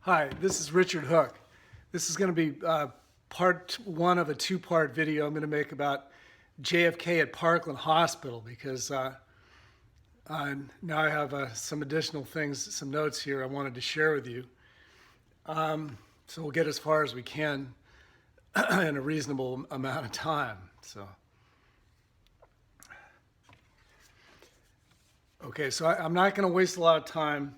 Hi, this is Richard Hooke. This is going to be part one of a two-part video I'm going to make about JFK at Parkland Hospital because now I have some additional things, some notes here I wanted to share with you. So we'll get as far as we can in a reasonable amount of time. So I'm not going to waste a lot of time.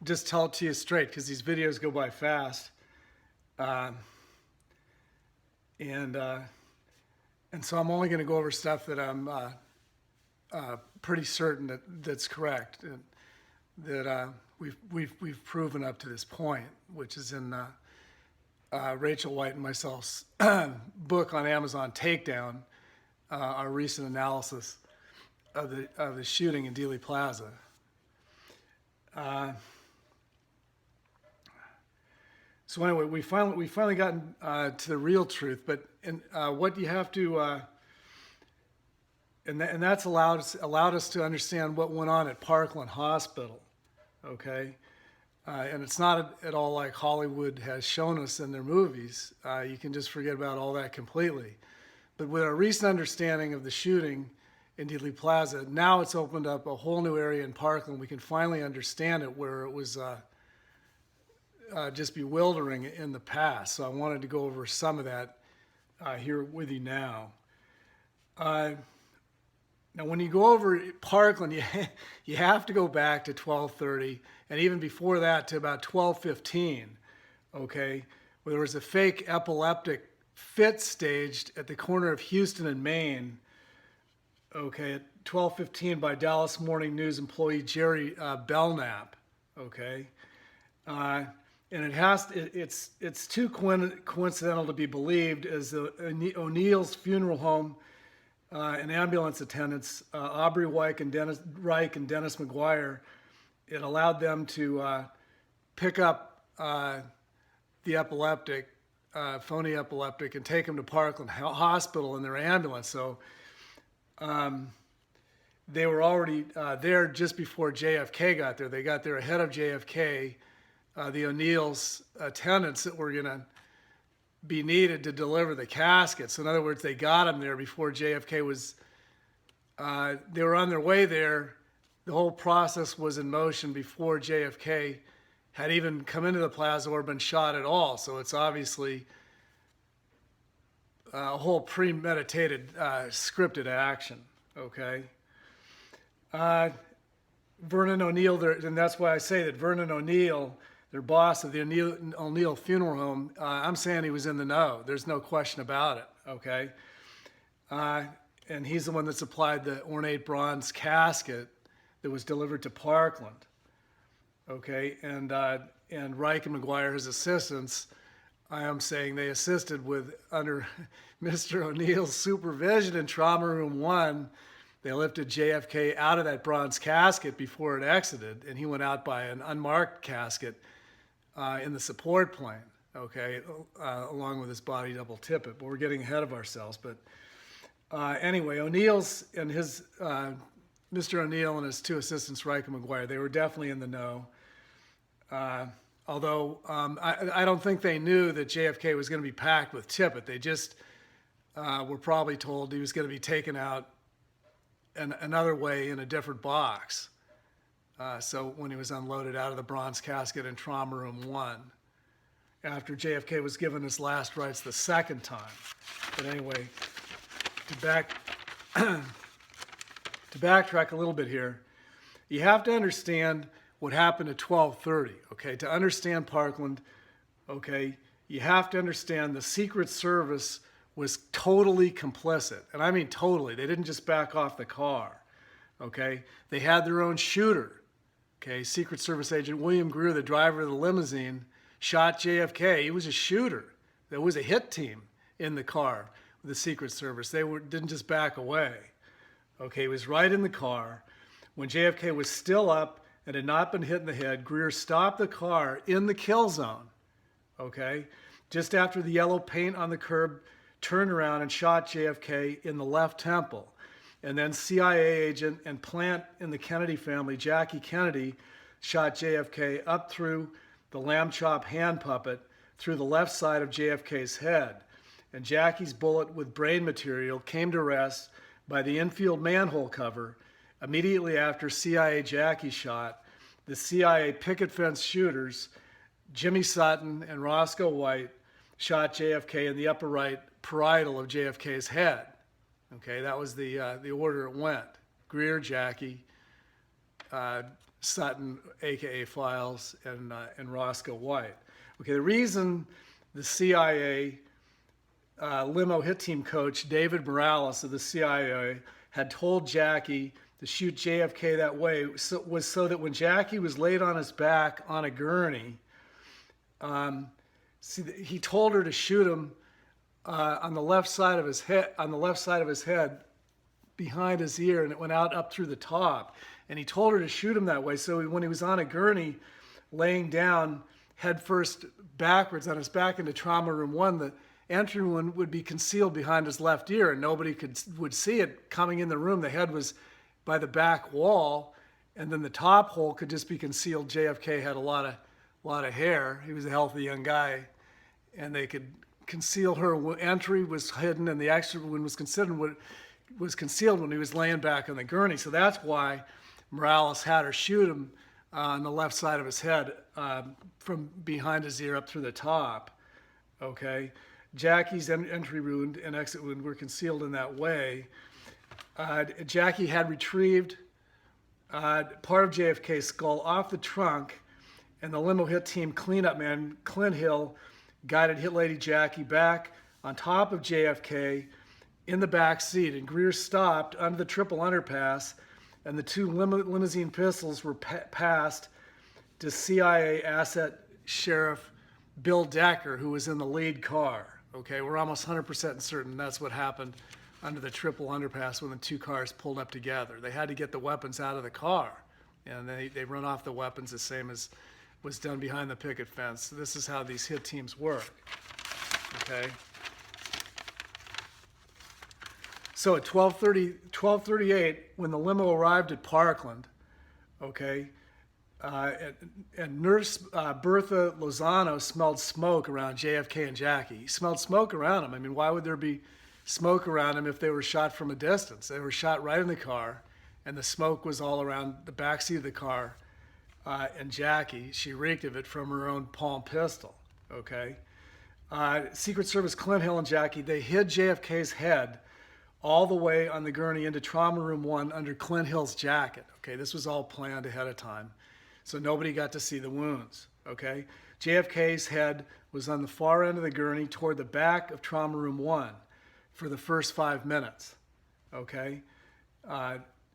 Just tell it to you straight because these videos go by fast, and so I'm only going to go over stuff that I'm pretty certain that's correct, and that we've proven up to this point, which is in Rachel White and myself's book on Amazon, Takedown, our recent analysis of the shooting in Dealey Plaza. So anyway, we finally gotten to the real truth, but what you have to and that's allowed us to understand what went on at Parkland Hospital, okay? And it's not at all like Hollywood has shown us in their movies. You can just forget about all that completely. But with our recent understanding of the shooting in Dealey Plaza, now it's opened up a whole new area in Parkland. We can finally understand it where it was just bewildering in the past. So I wanted to go over some of that here with you now. Now, when you go over Parkland, you have to go back to 1230, and even before that to about 1215, okay, where there was a fake epileptic fit staged at the corner of Houston and Main, okay, at 12:15 by Dallas Morning News employee Jerry Belknap, okay, and it's too coincidental to be believed as the O'Neill's funeral home and ambulance attendants Aubrey Reich and Dennis McGuire, it allowed them to pick up the epileptic, phony epileptic, and take him to Parkland Hospital in their ambulance. So they were already there just before JFK got there. They got there ahead of JFK. The O'Neill's attendants that were going to be needed to deliver the casket. So in other words, they got him there before JFK was, they were on their way there. The whole process was in motion before JFK had even come into the plaza or been shot at all. So it's obviously a whole premeditated, scripted action, okay? Vernon O'Neill, and that's why I say that Vernon O'Neill, their boss of the O'Neill Funeral Home, I'm saying he was in the know. There's no question about it, okay? And he's the one that supplied the ornate bronze casket that was delivered to Parkland, okay? And Reich and McGuire, his assistants, I am saying they assisted with, under Mr. O'Neill's supervision in Trauma Room 1, they lifted JFK out of that bronze casket before it exited, and he went out by an unmarked casket in the support plane, okay, along with his body double tippet. But we're getting ahead of ourselves. But anyway, O'Neill's and his, Mr. O'Neill and his two assistants, Reich and McGuire, they were definitely in the know. Although I don't think they knew that JFK was going to be packed with tippet. They just were probably told he was going to be taken out another way in a different box. So when he was unloaded out of the bronze casket in Trauma Room 1, after JFK was given his last rites the second time. But anyway, to backtrack a little bit here, you have to understand what happened at 1230, okay? To understand Parkland, okay, you have to understand the Secret Service was totally complicit. And I mean totally. They didn't just back off the car, okay? They had their own shooter, okay? Secret Service agent William Greer, the driver of the limousine, shot JFK. He was a shooter. There was a hit team in the car with the Secret Service. They didn't just back away, okay? He was right in the car. When JFK was still up and had not been hit in the head, Greer stopped the car in the kill zone, okay? Just after the yellow paint on the curb, turned around and shot JFK in the left temple. And then CIA agent and plant in the Kennedy family, Jackie Kennedy, shot JFK up through the lamb chop hand puppet through the left side of JFK's head. And Jackie's bullet with brain material came to rest by the infield manhole cover immediately after CIA Jackie shot. The CIA picket fence shooters, Jimmy Sutton and Roscoe White, shot JFK in the upper right parietal of JFK's head. Okay, that was the order it went. Greer, Jackie, Sutton, aka Files, and Roscoe White. Okay, the reason the CIA limo hit team coach David Morales of the CIA had told Jackie to shoot JFK that way was so that when Jackie was laid on his back on a gurney, he told her to shoot him on the left side of his head, behind his ear, and it went out up through the top. And he told her to shoot him that way. So when he was on a gurney, laying down head first backwards on his back into trauma room 1, the entry would be concealed behind his left ear, and nobody would see it coming in the room. The head was by the back wall, and then the top hole could just be concealed. JFK had a lot of hair. He was a healthy young guy, and they could conceal her entry was hidden, and the exit one was concealed when he was laying back on the gurney. So that's why Morales had her shoot him on the left side of his head from behind his ear up through the top. Okay, Jackie's entry wound and exit wound were concealed in that way. Jackie had retrieved part of JFK's skull off the trunk, and the limo hit team cleanup man, Clint Hill, guided Hit Lady Jackie back on top of JFK in the back seat, and Greer stopped under the triple underpass, and the two limousine pistols were passed to CIA asset sheriff Bill Decker, who was in the lead car. Okay, we're almost 100% certain that's what happened under the triple underpass when the two cars pulled up together. They had to get the weapons out of the car, and they run off the weapons the same as was done behind the picket fence. So this is how these hit teams work. Okay. So at 12:38, when the limo arrived at Parkland, okay, and Nurse Bertha Lozano smelled smoke around JFK and Jackie. He smelled smoke around them. I mean, why would there be smoke around them if they were shot from a distance? They were shot right in the car, and the smoke was all around the backseat of the car. And Jackie, she reeked of it from her own palm pistol. Okay, Secret Service Clint Hill and Jackie, they hid JFK's head all the way on the gurney into trauma room 1 under Clint Hill's jacket. Okay, this was all planned ahead of time, so nobody got to see the wounds. Okay, JFK's head was on the far end of the gurney toward the back of trauma room 1 for the first 5 minutes. Okay,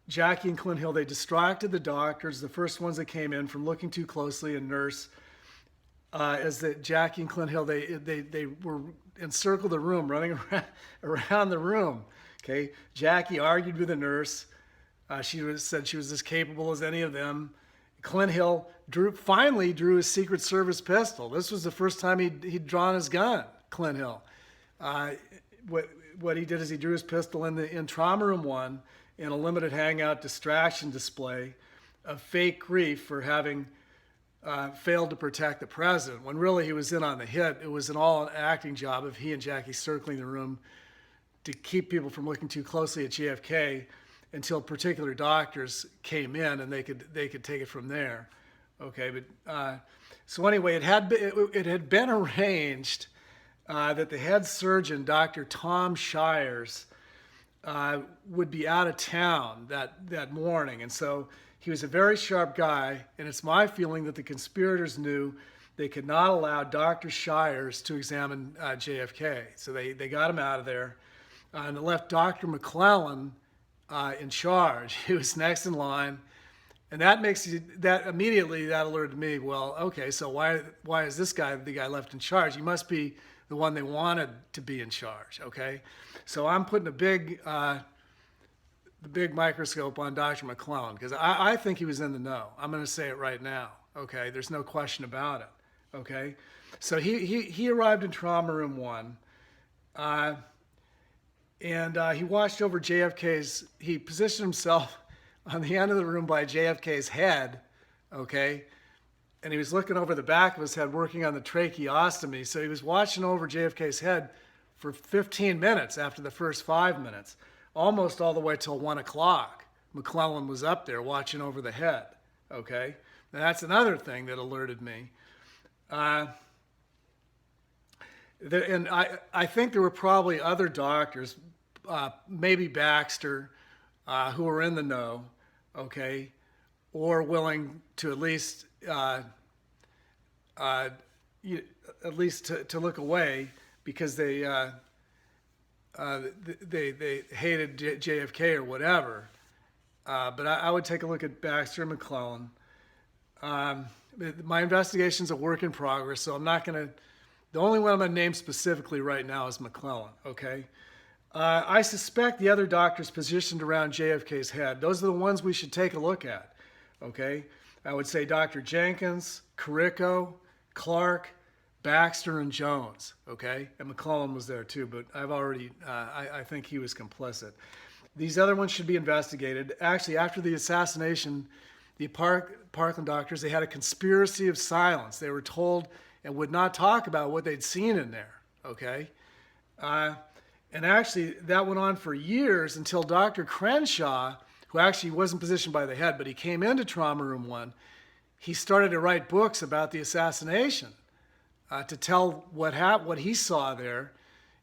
Jackie and Clint Hill, they distracted the doctors, the first ones that came in, from looking too closely, and Nurse, as that Jackie and Clint Hill, they were encircled the room, running around the room. Okay, Jackie argued with the nurse. Said she was as capable as any of them. Clint Hill finally drew his Secret Service pistol. This was the first time he'd drawn his gun. Clint Hill. What he did is he drew his pistol in trauma room 1 in a limited hangout distraction display of fake grief for having failed to protect the president, when really he was in on the hit. It was an all acting job of he and Jackie circling the room to keep people from looking too closely at JFK until particular doctors came in, and they could take it from there. Okay, but so anyway, it had been arranged that the head surgeon, Dr. Tom Shires, would be out of town that morning, and so he was a very sharp guy, and it's my feeling that the conspirators knew they could not allow Dr. Shires to examine JFK, so they got him out of there, and left Dr. McClellan in charge. He was next in line, and that immediately alerted me. Well, okay, so why is this guy the guy left in charge? He must be the one they wanted to be in charge. Okay, so I'm putting the big microscope on Dr. McClellan, because I think he was in the know. I'm going to say it right now. Okay, there's no question about it. Okay, so he arrived in trauma room 1, and he watched over JFK's. He positioned himself on the end of the room by JFK's head. okay? And he was looking over the back of his head, working on the tracheostomy. So he was watching over JFK's head for 15 minutes after the first 5 minutes, almost all the way till 1 o'clock. McClellan was up there watching over the head, okay? And that's another thing that alerted me. And I think there were probably other doctors, maybe Baxter, who were in the know, okay, or willing to at least to look away because they hated JFK or whatever. But I would take a look at Baxter and McClellan. My investigation's a work in progress, so I'm not going to. The only one I'm going to name specifically right now is McClellan. Okay. I suspect the other doctors positioned around JFK's head. Those are the ones we should take a look at. Okay. I would say Dr. Jenkins, Carrico, Clark, Baxter, and Jones. Okay. And McClellan was there too, but I've already. I think he was complicit. These other ones should be investigated. Actually, after the assassination, the Parkland doctors, they had a conspiracy of silence. They were told and would not talk about what they'd seen in there, okay? And actually, that went on for years until Dr. Crenshaw, who actually wasn't positioned by the head, but he came into Trauma Room 1, he started to write books about the assassination to tell what he saw there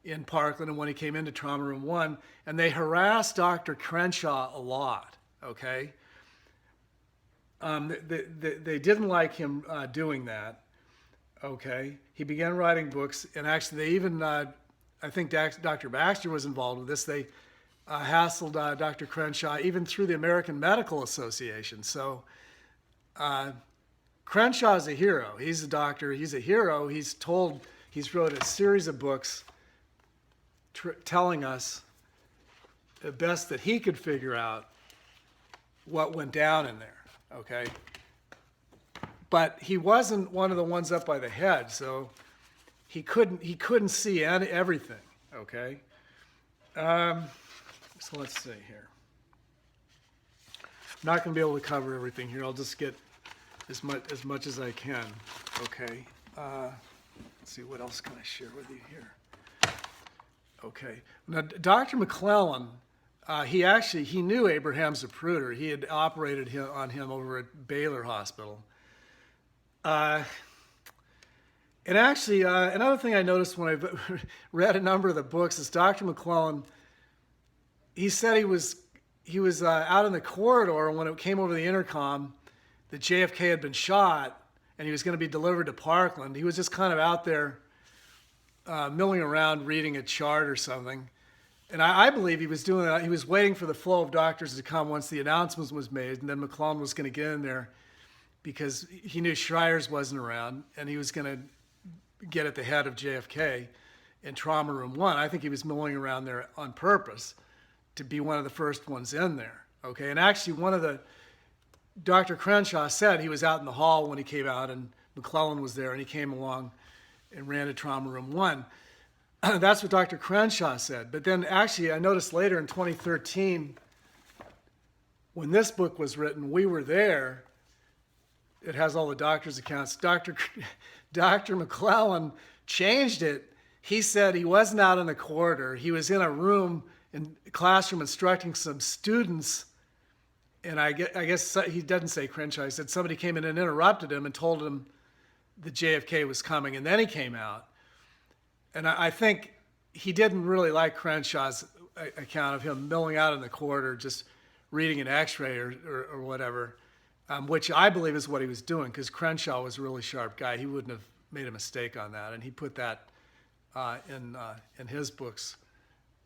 in Parkland and when he came into Trauma Room 1, and they harassed Dr. Crenshaw a lot, okay? They didn't like him doing that, okay? He began writing books, and actually they even, I think Dr. Baxter was involved with this, they hassled Dr. Crenshaw even through the American Medical Association. So Crenshaw's a hero. He's a doctor. He's a hero. He's wrote a series of books telling us the best that he could figure out what went down in there, okay? But he wasn't one of the ones up by the head, so he couldn't see everything, okay? So let's see here. I'm not going to be able to cover everything here. I'll just get as much as I can, okay? Let's see, what else can I share with you here? Okay. Now, Dr. McClellan, he knew Abraham Zapruder. He had operated on him over at Baylor Hospital. And actually, another thing I noticed when I read a number of the books is Dr. McClellan, he said he was out in the corridor when it came over the intercom that JFK had been shot and he was going to be delivered to Parkland. He was just kind of out there milling around reading a chart or something. And I believe he was doing that. He was waiting for the flow of doctors to come once the announcement was made, and then McClellan was going to get in there because he knew Schreier's wasn't around, and he was going to get at the head of JFK in Trauma Room 1. I think he was milling around there on purpose to be one of the first ones in there, okay? And actually, Dr. Crenshaw said he was out in the hall when he came out, and McClellan was there, and he came along and ran to Trauma Room 1. That's what Dr. Crenshaw said. But then actually, I noticed later in 2013, when this book was written, we were there. It has all the doctor's accounts. Dr. McClellan changed it. He said he wasn't out in the corridor. He was in a classroom instructing some students. And I guess he doesn't say Crenshaw. He said somebody came in and interrupted him and told him that JFK was coming. And then he came out. And I think he didn't really like Crenshaw's account of him milling out in the corridor, just reading an x-ray or whatever, which I believe is what he was doing, because Crenshaw was a really sharp guy. He wouldn't have made a mistake on that, and he put that in his books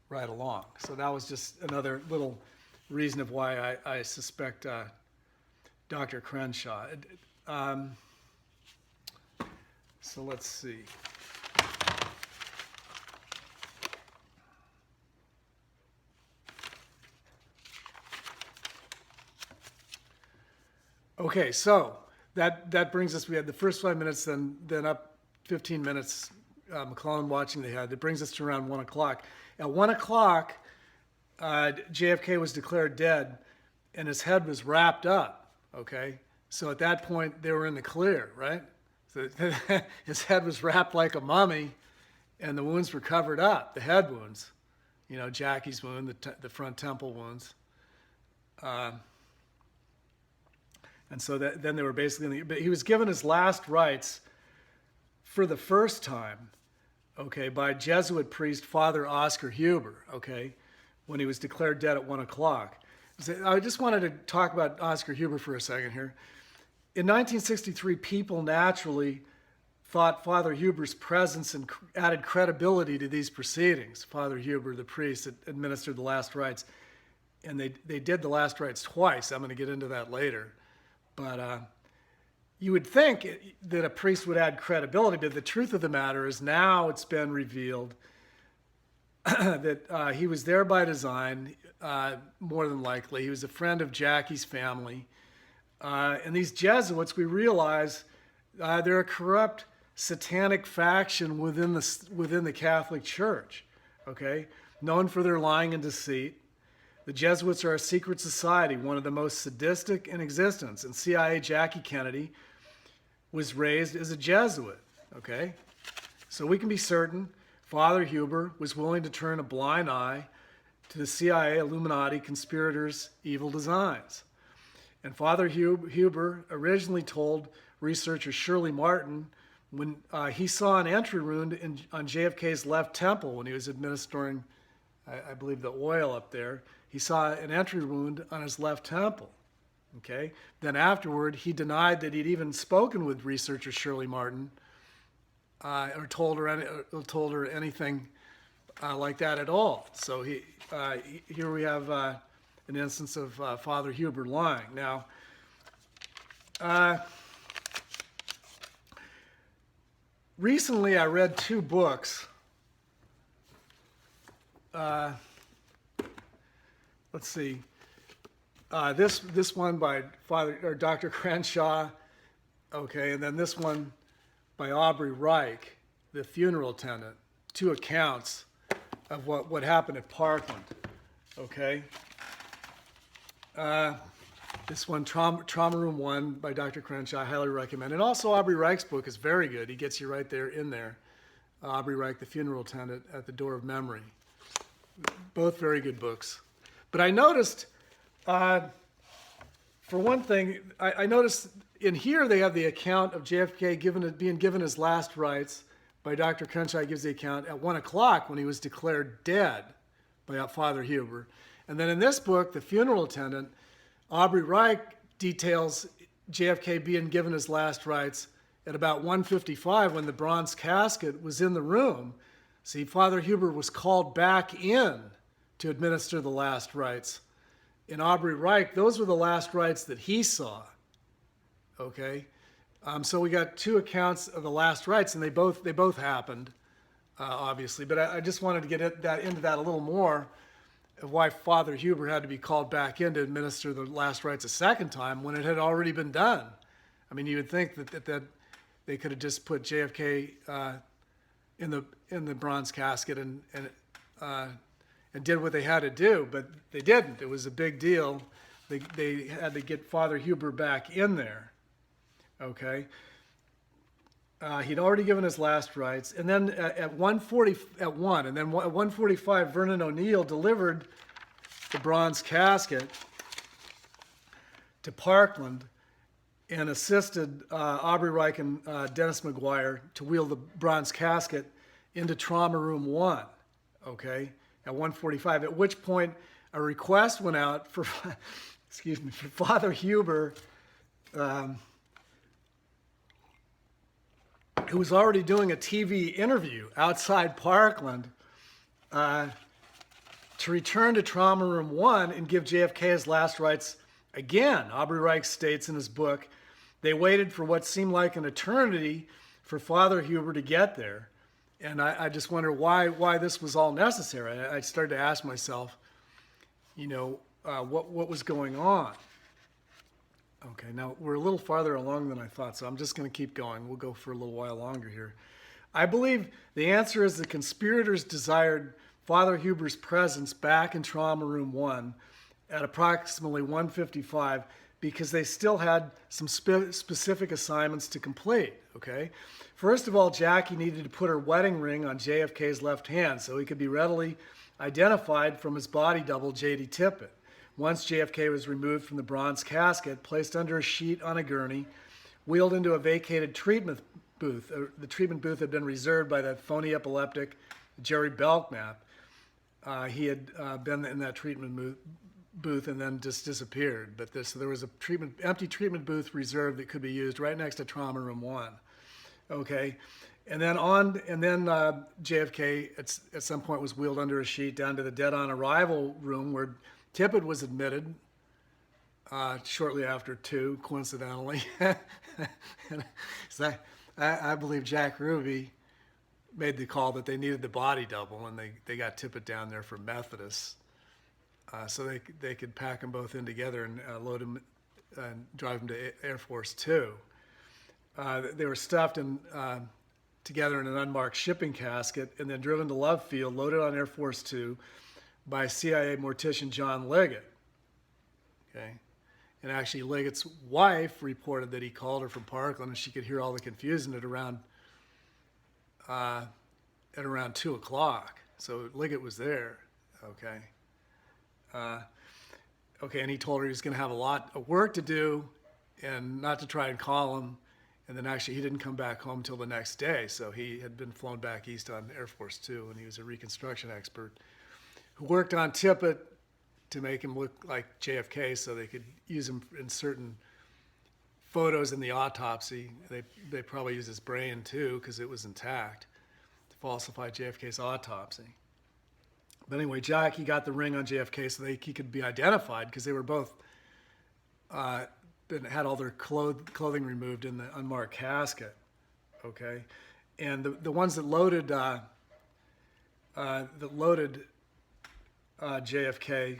right along. So that was just another little reason of why I suspect Dr. Crenshaw. So let's see. Okay, so that brings us, we had the first 5 minutes, then up 15 minutes, McClellan watching the head. That brings us to around 1 o'clock. At 1 o'clock, JFK was declared dead, and his head was wrapped up, okay? So at that point, they were in the clear, right? So his head was wrapped like a mummy, and the wounds were covered up, the head wounds. You know, Jackie's wound, the front temple wounds. And so then they were basically, but he was given his last rites for the first time, okay, by Jesuit priest Father Oscar Huber, okay, when he was declared dead at 1 o'clock. I just wanted to talk about Oscar Huber for a second here. In 1963, people naturally thought Father Huber's presence and added credibility to these proceedings. Father Huber, the priest, administered the last rites, and they did the last rites twice. I'm going to get into that later. But you would think that a priest would add credibility, but the truth of the matter is now it's been revealed that he was there by design, more than likely. He was a friend of Jackie's family. And these Jesuits, we realize, they're a corrupt, satanic faction within the Catholic Church, okay? Known for their lying and deceit. The Jesuits are a secret society, one of the most sadistic in existence. And CIA Jackie Kennedy was raised as a Jesuit, okay? So we can be certain Father Huber was willing to turn a blind eye to the CIA, Illuminati, conspirators' evil designs. And Father Huber originally told researcher Shirley Martin when he saw an entry wound on JFK's left temple when he was administering, I believe, the oil up there. He saw an entry wound on his left temple. Okay. Then afterward, he denied that he'd even spoken with researcher Shirley Martin or told her anything like that at all. So here we have an instance of Father Huber lying. Now, recently I read two books. Let's see. This one by Dr. Crenshaw, okay, and then this one by Aubrey Reich, the funeral attendant. Two accounts of what happened at Parkland, okay. This one, Trauma Room 1 by Dr. Crenshaw, I highly recommend. And also Aubrey Reich's book is very good. He gets you right there in there. Aubrey Reich, the funeral attendant at the Door of Memory. Both very good books. But I noticed, for one thing, I noticed in here they have the account of JFK being given his last rites by Dr. Crenshaw. Gives the account at 1 o'clock when he was declared dead by Father Huber. And then in this book, The Funeral Attendant, Aubrey Reich details JFK being given his last rites at about 1:55 when the bronze casket was in the room. See, Father Huber was called back in to administer the last rites. In Aubrey Reich, those were the last rites that he saw. Okay, so we got two accounts of the last rites, and they both happened, obviously. But I just wanted to get into that a little more, of why Father Huber had to be called back in to administer the last rites a second time when it had already been done. I mean, you would think that they could have just put JFK in the bronze casket and did what they had to do, but they didn't. It was a big deal. They had to get Father Huber back in there. Okay. He'd already given his last rites, and then at 1:45, Vernon O'Neill delivered the bronze casket to Parkland and assisted Aubrey Reich and Dennis McGuire to wheel the bronze casket into Trauma Room 1. Okay, at 1:45. At which point, a request went out for, for Father Huber. Who was already doing a TV interview outside Parkland, to return to Trauma Room 1 and give JFK his last rites again. Aubrey Reich states in his book, they waited for what seemed like an eternity for Father Huber to get there. And I just wonder why this was all necessary. I started to ask myself, what was going on? Okay, now we're a little farther along than I thought, so I'm just going to keep going. We'll go for a little while longer here. I believe the answer is the conspirators desired Father Huber's presence back in Trauma Room 1 at approximately 1:55 because they still had some specific assignments to complete, okay? First of all, Jackie needed to put her wedding ring on JFK's left hand so he could be readily identified from his body double, J.D. Tippit. Once JFK was removed from the bronze casket, placed under a sheet on a gurney, wheeled into a vacated treatment booth. The treatment booth had been reserved by that phony epileptic Jerry Belknap. He had been in that treatment booth and then just disappeared. But there was a empty treatment booth reserved that could be used right next to Trauma Room 1. Okay, and then JFK at some point was wheeled under a sheet down to the dead-on arrival room where Tippit was admitted shortly after 2, coincidentally. So I believe Jack Ruby made the call that they needed the body double, and they got Tippit down there for Methodists, so they could pack them both in together and load them and drive them to Air Force 2. They were stuffed together in an unmarked shipping casket and then driven to Love Field, loaded on Air Force 2 by CIA mortician John Liggett. Okay, and actually Liggett's wife reported that he called her from Parkland and she could hear all the confusion at around 2 o'clock. So Liggett was there. Okay. Okay, and he told her he was going to have a lot of work to do and not to try and call him. And then actually he didn't come back home till the next day. So he had been flown back east on Air Force 2, and he was a reconstruction expert who worked on Tippit to make him look like JFK so they could use him in certain photos in the autopsy. They probably used his brain too because it was intact to falsify JFK's autopsy. But anyway, Jackie got the ring on JFK so he could be identified because they were both had all their clothing removed in the unmarked casket. Okay, and the ones that loaded JFK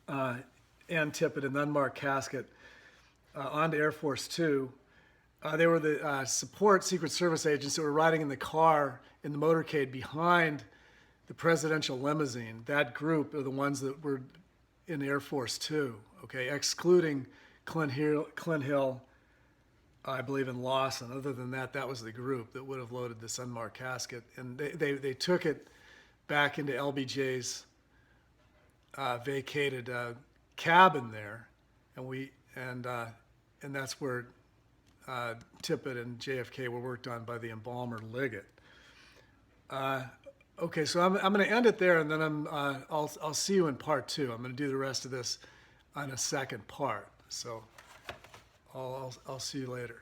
and Tippit in the unmarked casket onto Air Force 2. They were the support Secret Service agents that were riding in the car in the motorcade behind the presidential limousine. That group are the ones that were in Air Force 2, okay, excluding Clint Hill, I believe, and Lawson. Other than that, that was the group that would have loaded this unmarked casket. And they took it back into LBJ's vacated cabin there, and that's where Tippit and JFK were worked on by the embalmer Liggett. Okay, so I'm going to end it there, and then I'll see you in part 2. I'm going to do the rest of this on a second part. So I'll see you later.